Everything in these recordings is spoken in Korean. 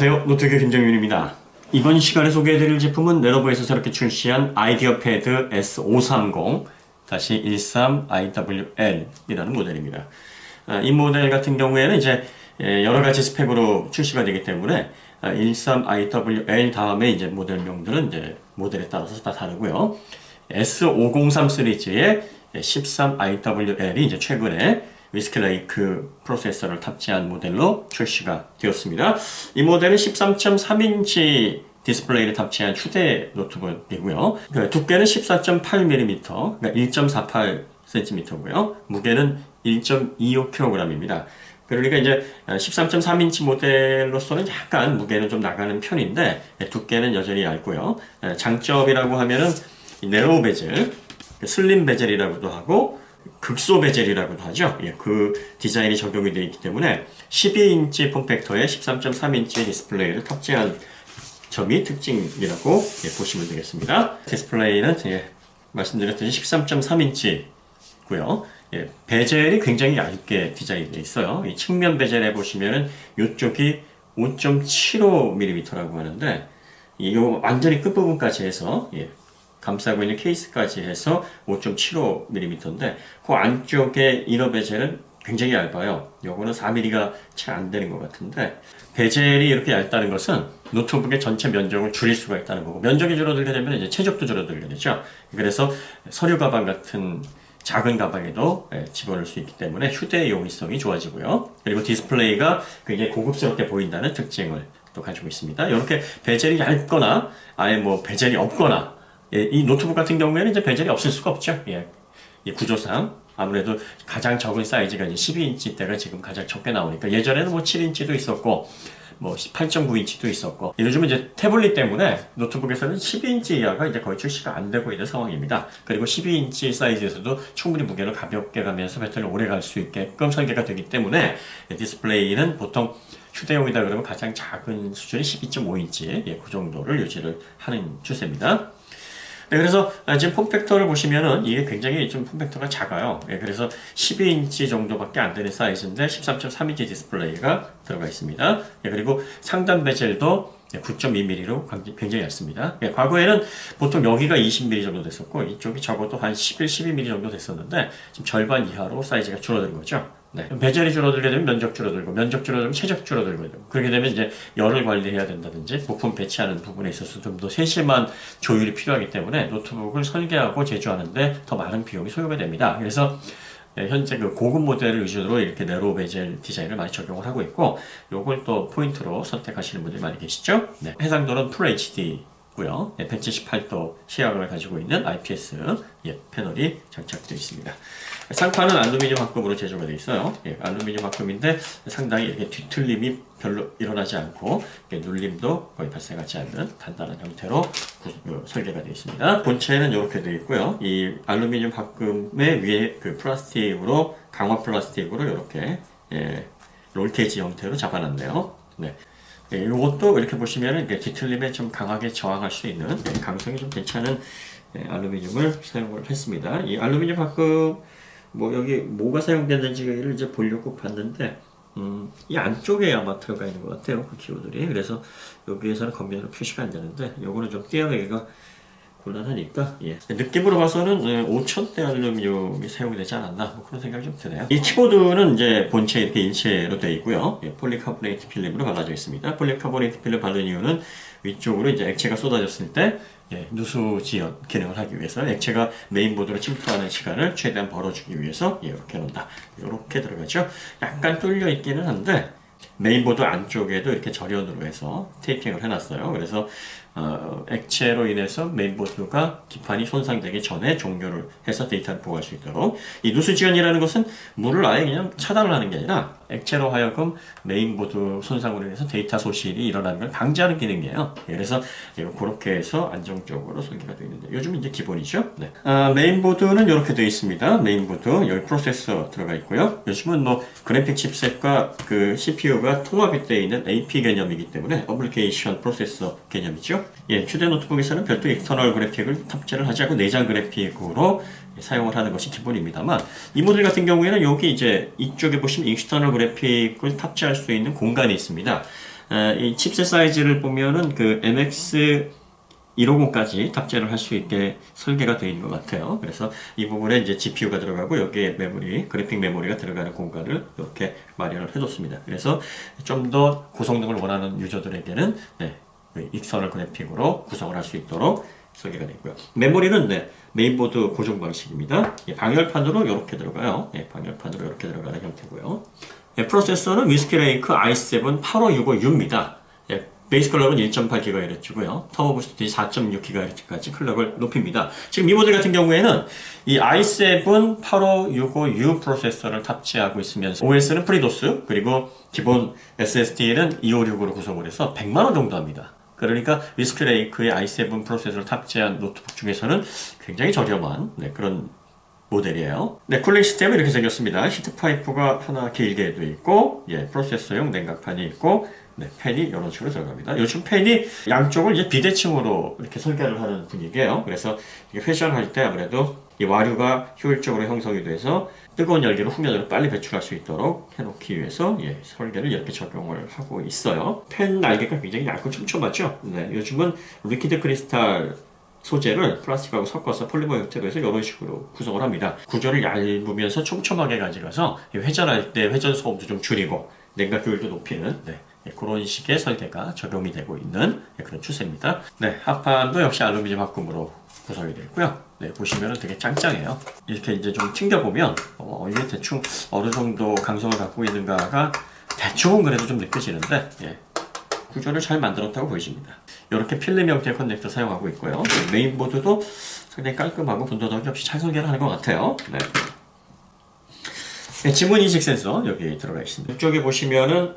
안녕하세요. 노트교 김정윤입니다. 이번 시간에 소개해드릴 제품은 레노버에서 새롭게 출시한 아이디어 패드 S530-13IWL이라는 모델입니다. 이 모델 같은 경우에는 이제 여러 가지 스펙으로 출시가 되기 때문에 13IWL 다음에 이제 모델명들은 이제 모델에 따라서 다 다르고요. S503 시리즈의 13IWL이 이제 최근에 위스키레이크 프로세서를 탑재한 모델로 출시가 되었습니다. 이 모델은 13.3인치 디스플레이를 탑재한 휴대 노트북이고요. 두께는 14.8mm, 그러니까 1.48cm고요. 무게는 1.25kg입니다. 그러니까 이제 13.3인치 모델로서는 약간 무게는 좀 나가는 편인데 두께는 여전히 얇고요. 장점이라고 하면은 네로우 베젤, 슬림 베젤이라고도 하고 극소 베젤이라고도 하죠. 그 디자인이 적용이 되어 있기 때문에 12인치 폼팩터에 13.3인치 디스플레이를 탑재한 점이 특징이라고 보시면 되겠습니다. 디스플레이는 말씀드렸듯이 13.3인치고요. 베젤이 굉장히 얇게 디자인되어 있어요. 이 측면 베젤에 보시면은 이쪽이 5.75mm라고 하는데 이거 완전히 끝부분까지 해서 감싸고 있는 케이스까지 해서 5.75mm인데 그 안쪽에 이너 베젤은 굉장히 얇아요. 요거는 4mm가 채 안 되는 것 같은데 베젤이 이렇게 얇다는 것은 노트북의 전체 면적을 줄일 수가 있다는 거고 면적이 줄어들게 되면 이제 체적도 줄어들게 되죠. 그래서 서류 가방 같은 작은 가방에도 집어넣을 수 있기 때문에 휴대 용이성이 좋아지고요. 그리고 디스플레이가 굉장히 고급스럽게 보인다는 특징을 또 가지고 있습니다. 이렇게 베젤이 얇거나 아예 뭐 베젤이 없거나 이 노트북 같은 경우에는 이제 베젤이 없을 수가 없죠. 이 구조상 아무래도 가장 적은 사이즈가 이제 12인치대가 지금 가장 적게 나오니까 예전에는 뭐 7인치도 있었고 뭐 8.9인치도 있었고 요즘은 이제 태블릿 때문에 노트북에서는 12인치 이하가 이제 거의 출시가 안 되고 있는 상황입니다. 그리고 12인치 사이즈에서도 충분히 무게를 가볍게 가면서 배터리를 오래 갈 수 있게끔 설계가 되기 때문에 디스플레이는 보통 휴대용이다 그러면 가장 작은 수준이 12.5인치 그 정도를 유지를 하는 추세입니다. 그래서 지금 폼팩터를 보시면은 이게 굉장히 좀 폼팩터가 작아요. 그래서 12인치 정도밖에 안 되는 사이즈인데 13.3인치 디스플레이가 들어가 있습니다. 그리고 상단 베젤도 9.2mm로 굉장히 얇습니다. 과거에는 보통 여기가 20mm 정도 됐었고 이쪽이 적어도 한 11, 12mm 정도 됐었는데 지금 절반 이하로 사이즈가 줄어든 거죠. 베젤이 줄어들게 되면 면적 줄어들고 면적 줄어들면 체적 줄어들고 그렇게 되면 이제 열을 관리해야 된다든지 부품 배치하는 부분에 있어서 좀 더 세심한 조율이 필요하기 때문에 노트북을 설계하고 제조하는데 더 많은 비용이 소요가 됩니다. 그래서 현재 그 고급 모델을 위주로 이렇게 네로우 베젤 디자인을 많이 적용을 하고 있고 요걸 또 포인트로 선택하시는 분들이 많이 계시죠. 해상도는 FHD고요. 178도 시야각을 가지고 있는 IPS 패널이 장착되어 있습니다. 상판은 알루미늄 합금으로 제조가 되어 있어요. 알루미늄 합금인데 상당히 이렇게 뒤틀림이 별로 일어나지 않고 눌림도 거의 발생하지 않는 단단한 형태로 설계가 되어 있습니다. 본체는 이렇게 되어 있고요. 이 알루미늄 합금의 위에 그 플라스틱으로 강화 플라스틱으로 이렇게 롤케이지 형태로 잡아놨네요. 이것도 이렇게 보시면 뒤틀림에 좀 강하게 저항할 수 있는 강성이 좀 괜찮은 알루미늄을 사용을 했습니다. 이 알루미늄 합금 뭐 여기 뭐가 사용됐는지를 이제 보려고 봤는데 이 안쪽에 아마 들어가 있는 것 같아요. 그 기호들이. 그래서 여기에서는 검면으로 표시가 안 되는데 요거는 좀 떼어내기가 곤란하니까 느낌으로 봐서는 5000대 알루미늄이 사용되지 않았나 뭐 그런 생각이 좀 드네요. 이 키보드는 이제 본체 이렇게 일체로 되어 있고요. 폴리카보네이트 필름으로 발라져 있습니다. 폴리카보네이트 필름 바른 이유는 위쪽으로 이제 액체가 쏟아졌을 때 누수 지연 기능을 하기 위해서 액체가 메인보드로 침투하는 시간을 최대한 벌어주기 위해서 이렇게 놓는다. 이렇게 들어가죠. 약간 뚫려 있기는 한데 메인보드 안쪽에도 이렇게 절연으로 해서 테이핑을 해놨어요. 그래서 액체로 인해서 메인보드가 기판이 손상되기 전에 종료를 해서 데이터를 보호할 수 있도록 이 누수 지연이라는 것은 물을 아예 그냥 차단을 하는 게 아니라 액체로 하여금 메인보드 손상으로 인해서 데이터 소실이 일어나는 걸 방지하는 기능이에요. 그래서 그렇게 해서 안정적으로 설계가 되어 있는데 요즘 이제 기본이죠. 메인보드는 이렇게 되어 있습니다. 메인보드 여기 프로세서 들어가 있고요. 요즘은 뭐 그래픽 칩셋과 그 CPU가 통합이 되어 있는 AP 개념이기 때문에 어플리케이션 프로세서 개념이죠. 휴대 노트북에서는 별도 익스터널 그래픽을 탑재를 하지 않고 내장 그래픽으로 사용을 하는 것이 기본입니다만 이 모델 같은 경우에는 여기 이제 이쪽에 보시면 익스터널 그래픽을 탑재할 수 있는 공간이 있습니다. 이 칩셋 사이즈를 보면은 그 MX 150까지 탑재를 할 수 있게 설계가 되어 있는 것 같아요. 그래서 이 부분에 이제 GPU가 들어가고 여기에 메모리, 그래픽 메모리가 들어가는 공간을 이렇게 마련을 해뒀습니다. 그래서 좀 더 고성능을 원하는 유저들에게는 익스터널 그래픽으로 구성을 할 수 있도록 설계가 되고요. 메모리는 메인보드 고정 방식입니다. 방열판으로 이렇게 들어가요. 방열판으로 이렇게 들어가는 형태고요. 프로세서는 위스키레이크 i7 85656입니다. 베이스 클럭은 1.8GHz고요. 터보 부스트 4.6GHz까지 클럭을 높입니다. 지금 이 모델 같은 경우에는 이 i7 8565U 프로세서를 탑재하고 있으면서 OS는 프리도스, 그리고 기본 SSD는 256으로 구성을 해서 100만원 정도 합니다. 그러니까 위스키레이크의 i7 프로세서를 탑재한 노트북 중에서는 굉장히 저렴한 그런 모델이에요. 쿨링 시스템은 이렇게 생겼습니다. 히트파이프가 하나 길게 돼 있고, 프로세서용 냉각판이 있고, 팬이 이런 식으로 들어갑니다. 요즘 팬이 양쪽을 이제 비대칭으로 이렇게 설계를 하는 분위기예요. 그래서 이게 회전할 때 아무래도 이 와류가 효율적으로 형성이 돼서 뜨거운 열기를 후면으로 빨리 배출할 수 있도록 해놓기 위해서 설계를 이렇게 적용을 하고 있어요. 팬 날개가 굉장히 얇고 촘촘하죠. 요즘은 리퀴드 크리스탈 소재를 플라스틱하고 섞어서 폴리머 형태로 해서 이런 식으로 구성을 합니다. 구조를 얇으면서 촘촘하게 가져가서 회전할 때 회전 소음도 좀 줄이고 냉각 효율도 높이는 그런 식의 설계가 적용이 되고 있는 그런 추세입니다. 하판도 역시 알루미늄 합금으로 구성이 되어 있고요. 보시면은 되게 짱짱해요. 이렇게 이제 좀 튕겨보면 이게 대충 어느 정도 강성을 갖고 있는가가 대충은 그래도 좀 느껴지는데 구조를 잘 만들었다고 보여집니다. 이렇게 필름 형태의 커넥터 사용하고 있고요. 메인보드도 상당히 깔끔하고 분도덕이 없이 잘 설계를 하는 것 같아요. 지문 인식 센서 여기 들어가 있습니다. 이쪽에 보시면은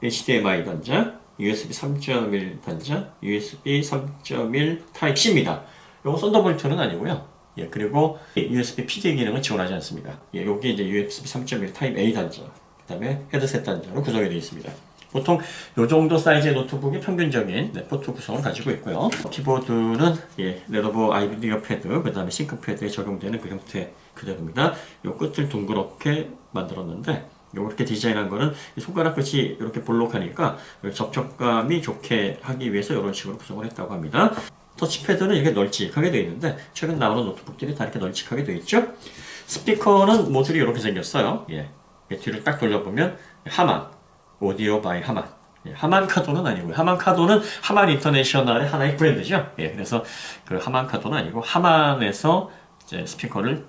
HDMI 단자, USB 3.1 단자, USB 3.1 Type-C입니다. 요거 썬더볼트는 아니고요. 그리고 USB PD 기능은 지원하지 않습니다. 여기 이제 USB 3.1 Type-A 단자, 그 다음에 헤드셋 단자로 구성이 되어 있습니다. 보통 이 정도 사이즈의 노트북이 평균적인 포트 구성을 가지고 있고요. 키보드는 레노버 아이디어 패드, 그 다음에 싱크 패드에 적용되는 그 형태 그대로입니다. 이 끝을 둥그렇게 만들었는데 이렇게 디자인한 거는 손가락 끝이 이렇게 볼록하니까 접촉감이 좋게 하기 위해서 이런 식으로 구성을 했다고 합니다. 터치패드는 이렇게 널찍하게 되어 있는데 최근 나오는 노트북들이 다 이렇게 널찍하게 되어 있죠. 스피커는 모듈이 이렇게 생겼어요. 뒤를 딱 돌려보면 하만, 오디오 바이 하만. 하만 카도는 아니고요. 하만 카도는 하만 인터내셔널의 하나의 브랜드죠. 그래서 그 하만 카도는 아니고 하만에서 이제 스피커를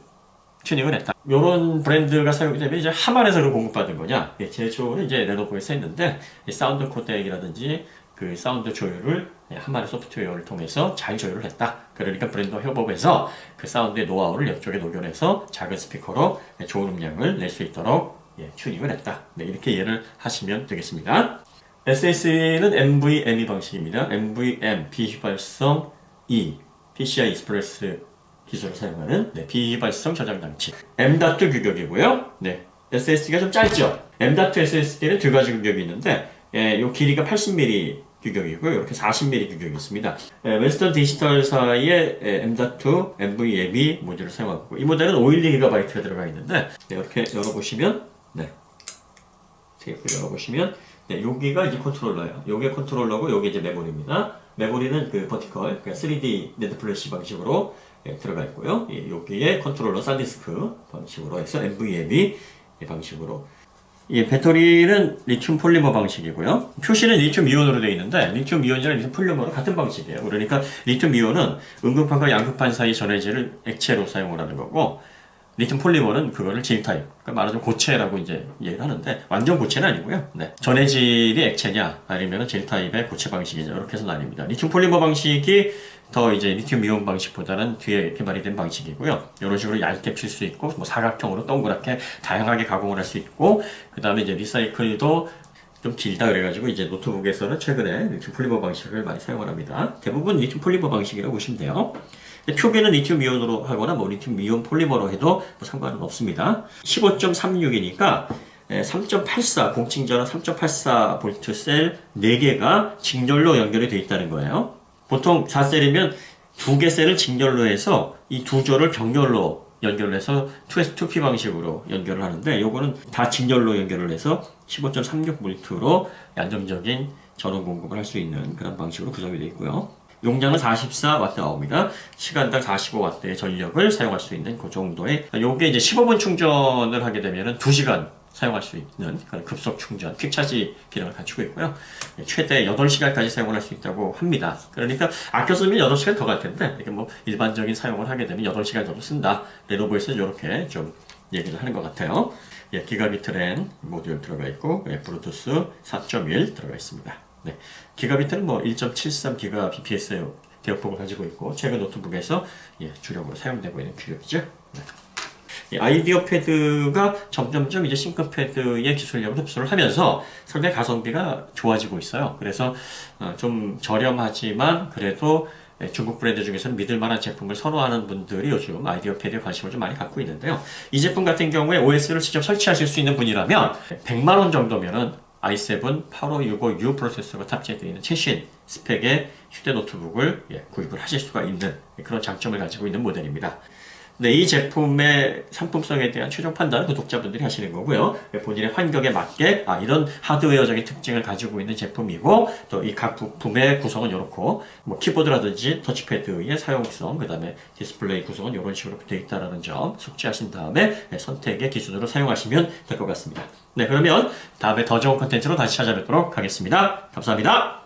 튜닝을 했다. 이런 브랜드가 사용이 되면 이제 하만에서 그 공급받은 거냐? 제조는 이제 레노버에서 했는데 사운드 코덱이라든지 그 사운드 조율을 하만의 소프트웨어를 통해서 잘 조율을 했다. 그러니까 브랜드 협업에서 그 사운드의 노하우를 옆쪽에 녹여내서 작은 스피커로 좋은 음량을 낼 수 있도록 튜닝을 했다. 이렇게 이해를 하시면 되겠습니다. SSD는 NVMe 방식입니다. NVM 비휘발성 E PCI 익스프레스 기술을 사용하는 비휘발성 저장 장치. M.2 규격이고요. SSD가 좀 짧죠. M.2 SSD는 두 가지 규격이 있는데, 이 길이가 80mm 규격이고요. 이렇게 40mm 규격이 있습니다. 웨스턴 디지털사의 M.2 NVMe 모듈을 사용하고 있고, 이 모델은 512GB가 들어가 있는데, 이렇게 열어보시면, 테이프 열어보시면, 여기가 이제 컨트롤러예요. 요게 컨트롤러고, 요게 이제 메모리입니다. 메모리는 그 버티컬, 그러니까 3D 네드 플래시 방식으로 들어가 있고요. 여기에 컨트롤러 산디스크 방식으로 해서 NVMe 방식으로. 배터리는 리튬 폴리머 방식이고요. 표시는 리튬 이온으로 되어 있는데 리튬 이온이랑 리튬 폴리머랑 같은 방식이에요. 그러니까 리튬 이온은 음극판과 양극판 사이 전해질을 액체로 사용을 하는 거고, 리튬 폴리머는 그거를 젤 타입, 그러니까 말하자면 고체라고 이제 이해를 하는데 완전 고체는 아니고요. 전해질이 액체냐 아니면 젤 타입의 고체 방식이냐 이렇게 해서 나뉩니다. 리튬 폴리머 방식이 더 이제 리튬 이온 방식보다는 뒤에 개발이 된 방식이고요. 이런 식으로 얇게 필 수 있고, 사각형으로 동그랗게 다양하게 가공을 할 수 있고, 그 다음에 이제 리사이클도 좀 길다 그래가지고 이제 노트북에서는 최근에 리튬 폴리머 방식을 많이 사용을 합니다. 대부분 리튬 폴리머 방식이라고 보시면 돼요. 표기는 리튬 이온으로 하거나 리튬 이온 폴리머로 해도 상관은 없습니다. 15.36이니까 3.84 공칭전화 3.84V 셀 4개가 직렬로 연결이 되어 있다는 거예요. 보통 4셀이면 2개 셀을 직렬로 해서 이 두 조를 병렬로 연결을 해서 2S2P 방식으로 연결을 하는데, 요거는 다 직렬로 연결을 해서 15.36V로 안정적인 전원 공급을 할 수 있는 그런 방식으로 구성이 되어 있고요. 용량은 44W 나옵니다. 시간당 45W의 전력을 사용할 수 있는 그 정도의, 요게 이제 15분 충전을 하게 되면은 2시간 사용할 수 있는 그런 급속 충전, 퀵차지 기능을 갖추고 있고요. 최대 8시간까지 사용을 할 수 있다고 합니다. 그러니까 아껴 쓰면 8시간 더 갈 텐데, 이게 뭐 일반적인 사용을 하게 되면 8시간 정도 쓴다. 레노버에서는 이렇게 좀 얘기를 하는 것 같아요. 예, 기가비트 랜 모듈 들어가 있고, 예, 블루투스 4.1 들어가 있습니다. 네, 기가비트는 뭐 1.73 기가 bps의 대역폭을 가지고 있고, 최근 노트북에서 예, 주력으로 사용되고 있는 규격이죠. 네. 아이디어 패드가 점점점 이제 싱크패드의 기술력을 흡수를 하면서 상당히 가성비가 좋아지고 있어요. 그래서 좀 저렴하지만 그래도 중국 브랜드 중에서는 믿을 만한 제품을 선호하는 분들이 요즘 아이디어 패드에 관심을 좀 많이 갖고 있는데요. 이 제품 같은 경우에 OS를 직접 설치하실 수 있는 분이라면 100만 원 정도면은 i7 8565U 프로세서가 탑재되어 있는 최신 스펙의 휴대 노트북을 구입을 하실 수가 있는 그런 장점을 가지고 있는 모델입니다. 네, 이 제품의 상품성에 대한 최종 판단은 구독자분들이 하시는 거고요. 본인의 환경에 맞게 이런 하드웨어적인 특징을 가지고 있는 제품이고, 또 이 각 부품의 구성은 이렇고, 뭐 키보드라든지 터치패드의 사용성, 그 다음에 디스플레이 구성은 이런 식으로 되어 있다는 점 숙지하신 다음에 선택의 기준으로 사용하시면 될 것 같습니다. 네, 그러면 다음에 더 좋은 컨텐츠로 다시 찾아뵙도록 하겠습니다. 감사합니다.